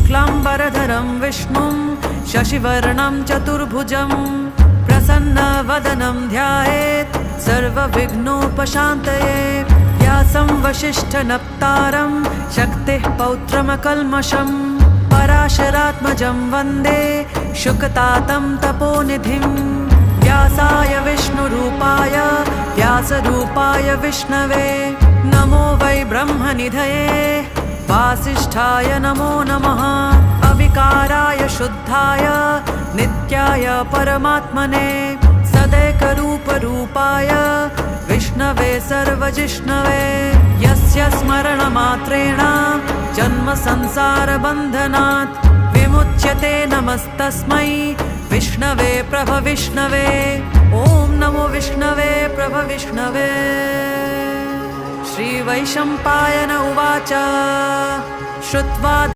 शुक्लाम्बरधरं विष्णुं शशिवर्णं चतुर्भुजं प्रसन्नवदनं ध्यायेत् सर्वविघ्नोपशान्तये। व्यासं वसिष्ठनप्तारं शक्तिः पौत्रमकल्मषं पराशरात्मजं वन्दे शुकतातं तपोनिधिं। व्यासाय विष्णुरूपाय व्यासरूपाय विष्णवे नमो वै ब्रह्मनिधये वासिष्ठाय नमो नमः। अविकाराय शुद्धाय नित्याय परमात्मने सदैकरूपरूपाय विष्णवे सर्वजिष्णवे। यस्य स्मरणमात्रेण जन्मसंसारबन्धनात् विमुच्यते नमस्तस्मै विष्णवे प्रभविष्णवे। ॐ नमो विष्णवे प्रभविष्णवे। श्रीवैशम्पायन उवाच श्रुत्वा